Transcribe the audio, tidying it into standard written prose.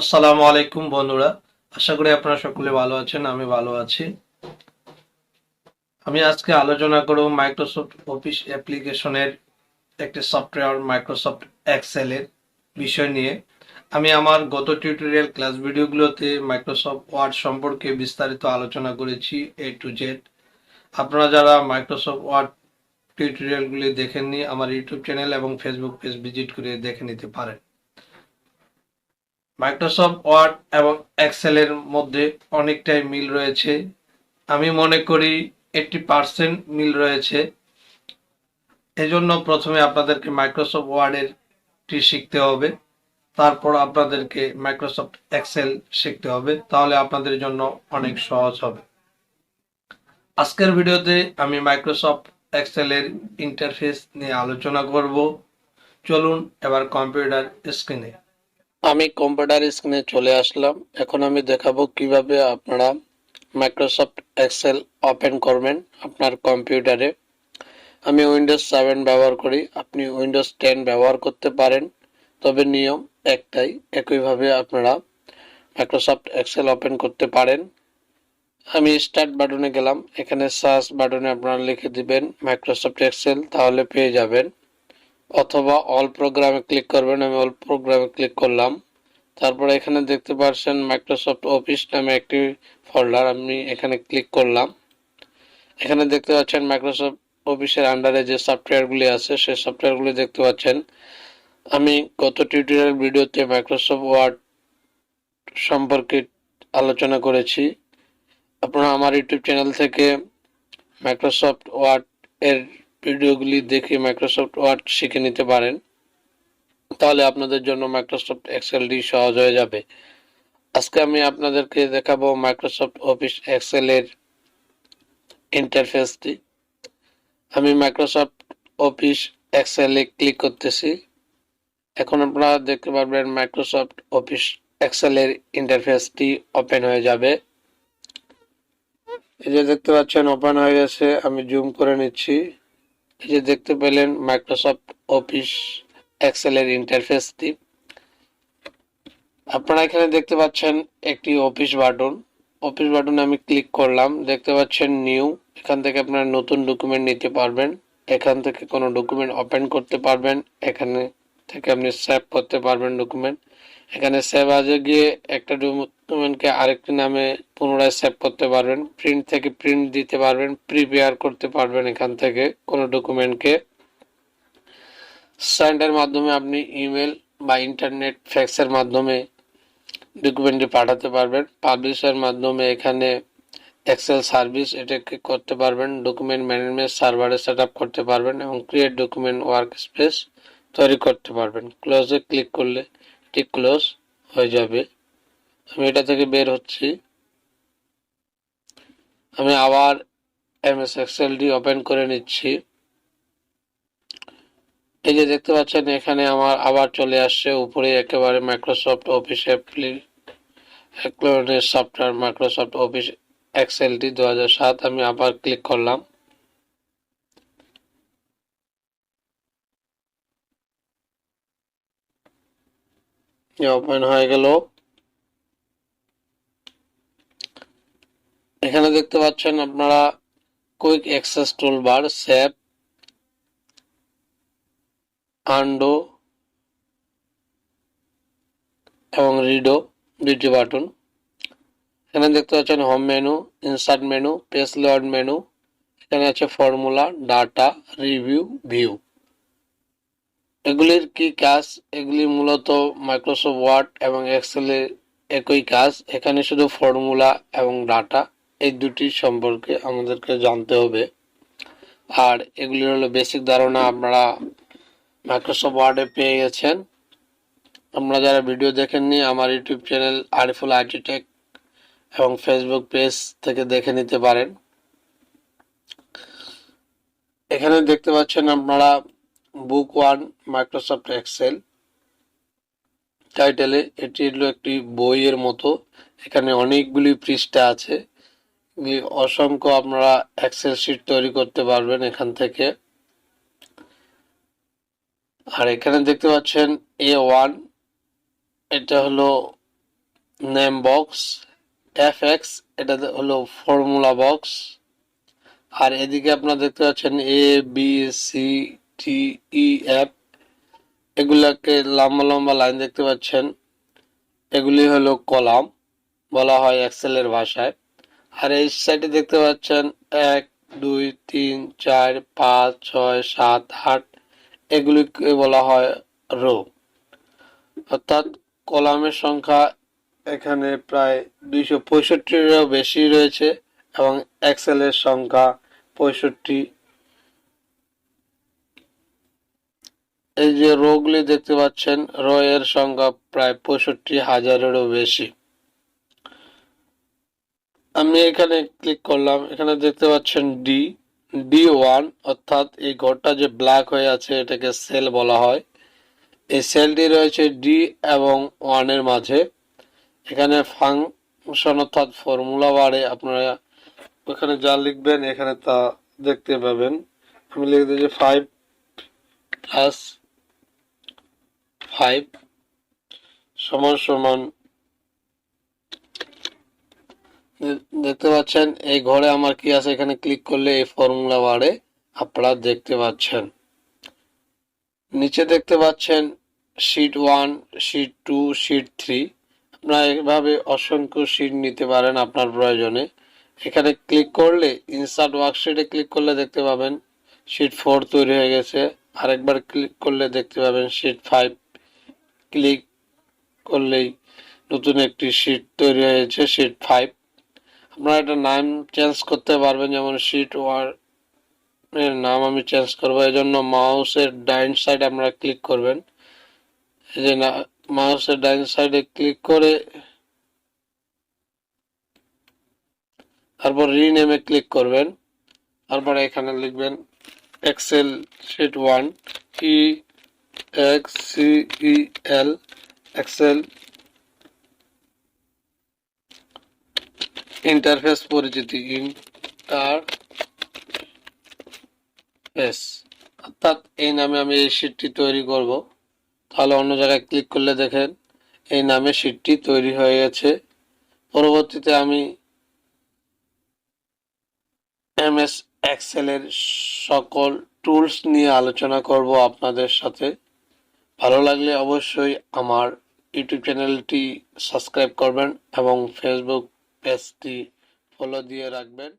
আসসালামু আলাইকুম বন্ধুরা, আশা করি আপনারা সকলে ভালো আছেন। আমি ভালো আছি। আমি আজকে আলোচনা করব মাইক্রোসফট অফিস অ্যাপ্লিকেশনের একটি সফটওয়্যার মাইক্রোসফট এক্সেলের বিষয় নিয়ে। আমি আমার গত টিউটোরিয়াল ক্লাস ভিডিওগুলোতে মাইক্রোসফট ওয়ার্ড সম্পর্কে বিস্তারিত আলোচনা করেছি A to Z। আপনারা যারা মাইক্রোসফট ওয়ার্ড টিউটোরিয়ালগুলি দেখেননি, আমার ইউটিউব চ্যানেল এবং ফেসবুক পেজ ভিজিট করে দেখে নিতে পারেন। মাইক্রোসফট ওয়ার্ড এবং এক্সেলের মধ্যে অনেকটাই মিল রয়েছে। আমি মনে করি 80% মিল রয়েছে। এজন্য প্রথমে আপনাদেরকে মাইক্রোসফট ওয়ার্ডের টি শিখতে হবে, তারপর আপনাদেরকে মাইক্রোসফট এক্সেল শিখতে হবে, তাহলে আপনাদের জন্য অনেক সহজ হবে। আজকের ভিডিওতে আমি মাইক্রোসফট এক্সেলের ইন্টারফেস নিয়ে আলোচনা করব। চলুন এবার কম্পিউটার স্ক্রিনে। আমি কম্পিউটার স্ক্রিনে চলে আসলাম। এখন আমি দেখাবো কিভাবে আপনারা মাইক্রোসফট এক্সেল ওপেন করবেন আপনার কম্পিউটারে। আমি উইন্ডোজ 7 ব্যবহার করি, আপনি উইন্ডোজ 10 ব্যবহার করতে পারেন, তবে নিয়ম একটাই। একইভাবে আপনারা মাইক্রোসফট এক্সেল ওপেন করতে পারেন। আমি স্টার্ট বাটনে গেলাম, এখানে সার্চ বাটনে আপনারা লিখে দিবেন মাইক্রোসফট এক্সেল, তাহলে পেয়ে যাবেন। অথবা অল প্রোগ্রামে ক্লিক করবেন, আমি অল প্রোগ্রামে ক্লিক করলাম। তারপরে এখানে দেখতে পাচ্ছেন মাইক্রোসফট অফিস নামে একটি ফোল্ডার, আমি এখানে ক্লিক করলাম। এখানে দেখতে পাচ্ছেন মাইক্রোসফট অফিসের আন্ডারে যে সফটওয়্যারগুলি আছে সেই সফটওয়্যারগুলি দেখতে পাচ্ছেন। আমি গত টিউটোরিয়াল ভিডিওতে মাইক্রোসফট ওয়ার্ড সম্পর্কে আলোচনা করেছি। আপনারা আমার ইউটিউব চ্যানেল থেকে মাইক্রোসফট ওয়ার্ড এর ভিডিওগুলি দেখে মাইক্রোসফট ওয়ার্ড শিখে নিতে পারেন, তাহলে আপনাদের জন্য মাইক্রোসফট এক্সেলটি সহজ হয়ে যাবে। আজকে আমি আপনাদেরকে দেখাবো মাইক্রোসফট অফিস এক্সেলের ইন্টারফেসটি। আমি মাইক্রোসফট অফিস এক্সেলে ক্লিক করতেছি। এখন আপনারা দেখতে পারবেন মাইক্রোসফট অফিস এক্সেলের ইন্টারফেসটি ওপেন হয়ে যাবে। এই যে দেখতে পাচ্ছেন ওপেন হয়ে গেছে, আমি জুম করে নিচ্ছি। এই যে দেখতে পেলেন মাইক্রোসফট অফিস এক্সেলের ইন্টারফেসটি। আপনারা এখানে দেখতে পাচ্ছেন একটি অফিস বাটন। অফিস বাটনে আমি ক্লিক করলাম, দেখতে পাচ্ছেন নিউ। এখান থেকে আপনারা নতুন ডকুমেন্ট নিতে পারবেন, এখান থেকে কোনো ডকুমেন্ট ওপেন করতে পারবেন, এখানে থেকে আপনি সেভ করতে পারবেন ডকুমেন্ট। এখানে সেভ আজে গিয়ে একটা ডকুমেন্টকে আরেকটি নামে পুনরায় সেভ করতে পারবেন, প্রিন্ট থেকে প্রিন্ট দিতে পারবেন, প্রিপেয়ার করতে পারবেন এখান থেকে কোনো ডকুমেন্টকে। সেন্ডের মাধ্যমে আপনি ইমেল বা ইন্টারনেট ফ্যাক্সের মাধ্যমে ডকুমেন্টটি পাঠাতে পারবেন। পাবলিশের মাধ্যমে এখানে এক্সেল সার্ভিস এটাকে করতে পারবেন, ডকুমেন্ট ম্যানেজমেন্ট সার্ভারে সেট আপ করতে পারবেন এবং ক্রিয়েট ডকুমেন্ট ওয়ার্ক স্পেস তৈরি করতে পারবেন। ক্লোজে ক্লিক করলে এটি ক্লোজ হয়ে যাবে। আমি এটা থেকে বের হচ্ছি। আমি আবার এমএস এক্সেলটি ওপেন করে নিচ্ছি। এই যে দেখতে পাচ্ছেন এখানে আমার আবার চলে আসছে উপরে একেবারে Microsoft Office software Microsoft Office এক্সেলটি 2007। আমি আবার ক্লিক করলাম। ওপেন হয়ে গেল। এখানে দেখতে পাচ্ছেন আপনারা quick access toolbar, save, undo এবং রিডো দুটি বাটন। এখানে দেখতে পাচ্ছেন home menu, insert menu, page load menu. এখানে আছে ফর্মুলা, ডাটা, রিভিউ, ভিউ। এগুলির কি কাজ? এগুলি মূলত মাইক্রোসফট ওয়ার্ড এবং এক্সেলের একই কাজ। এখানে শুধু ফর্মুলা এবং ডাটা এই দুটি সম্পর্কে আমাদেরকে জানতে হবে। আর এগুলি হলো বেসিক ধারণা, আপনারা মাইক্রোসফট ওয়ার্ডে পেয়ে গেছেন। আপনারা যারা ভিডিও দেখেননি আমার YouTube channel Ariful IT take এবং ফেসবুক পেজ থেকে দেখে নিতে পারেন। এখানে দেখতে পাচ্ছেন আপনারা বুক 1 মাইক্রোসফট এক্সেল টাইটেলে। এটি হলো একটি বইয়ের মতো, এখানে অনেকগুলি পৃষ্ঠা আছে, অসংখ্য আপনারা এক্সেল শিট তৈরি করতে পারবেন এখান থেকে। আর এখানে দেখতে পাচ্ছেন A1, এটা হলো নেম বক্স, এফএক্স এটা হলো ফর্মুলা বক্স, আর এদিকে আপনারা দেখতে পাচ্ছেন A B C D E F, এগুলাকে লম্বা লম্বা লাইন দেখতে পাচ্ছেন, এগুলি হলো কলাম বলা হয় এক্সেলের ভাষায়। আর এই সাইডে দেখতে পাচ্ছেন 1 2 3 4 5 6 7 8, এগুলিকে বলা হয় রো। অর্থাৎ কলামের সংখ্যা এখানে প্রায় 265-এরও বেশি রয়েছে এবং এক্সেলের সংখ্যা 65। এই যে রো গুলি দেখতে পাচ্ছেন, রো এর সংখ্যা প্রায় 65,000-এরও বেশি। আমি এখানে ক্লিক করলাম, এখানে দেখতে পাচ্ছেন D1, অর্থাৎ এই ঘরটা যে ব্ল্যাক হয়ে আছে এটাকে সেল বলা হয়। এই সেলটি রয়েছে ডি এবং 1 এর মাঝে। এখানে ফাংশন অর্থাৎ ফর্মুলা বারে আপনারা ওখানে যা লিখবেন এখানে তা দেখতে পাবেন। আমি লিখে দিয়েছি 5 + 5 সমান সমান, দেখতে পাচ্ছেন এই ঘরে আমার কি আছে, এখানে ক্লিক করলে এই ফর্মুলা বারে আপনারা দেখতে পাচ্ছেন। নিচে দেখতে পাচ্ছেন শীট 1, শীট 2, শীট 3, আপনারা এভাবে অসংখ্য শীট নিতে পারেন আপনার প্রয়োজনে। এখানে ক্লিক করলে ইনসার্ট ওয়ার্কশিটে ক্লিক করলে দেখতে পাবেন শীট 4 তৈরি হয়ে গেছে। আরেকবার ক্লিক করলে দেখতে পাবেন শীট 5, ক্লিক করলেই নতুন একটি শীট তৈরি হয়েছে, শীট 5। আপনারা এটা নাম চেঞ্জ করতে পারবেন, যেমন শীট 1 এর নাম আমি চেঞ্জ করব। এই জন্য মাউসের ডাইন সাইডে আপনারা ক্লিক করবেন। এই যে মাউসের ডাইন সাইডে ক্লিক করে তারপর রিনেমে ক্লিক করবেন। তারপরে এখানে লিখবেন Excel sheet 1, EXCEL, Excel interface পরিচিতি, ইন্টারফেস, অর্থাৎ এই নামে আমি এই শীটটি তৈরি করব। তাহলে অন্য জায়গায় ক্লিক করলে দেখেন এই নামে শীটটি তৈরি হয়ে গেছে। পরবর্তীতে আমি এমএস এক্সেলের সকল টুলস নিয়ে আলোচনা করব আপনাদের সাথে। ভালো লাগলে অবশ্যই আমার ইউটিউব চ্যানেলটি সাবস্ক্রাইব করবেন এবং ফেসবুক পেজটি ফলো দিয়ে রাখবেন।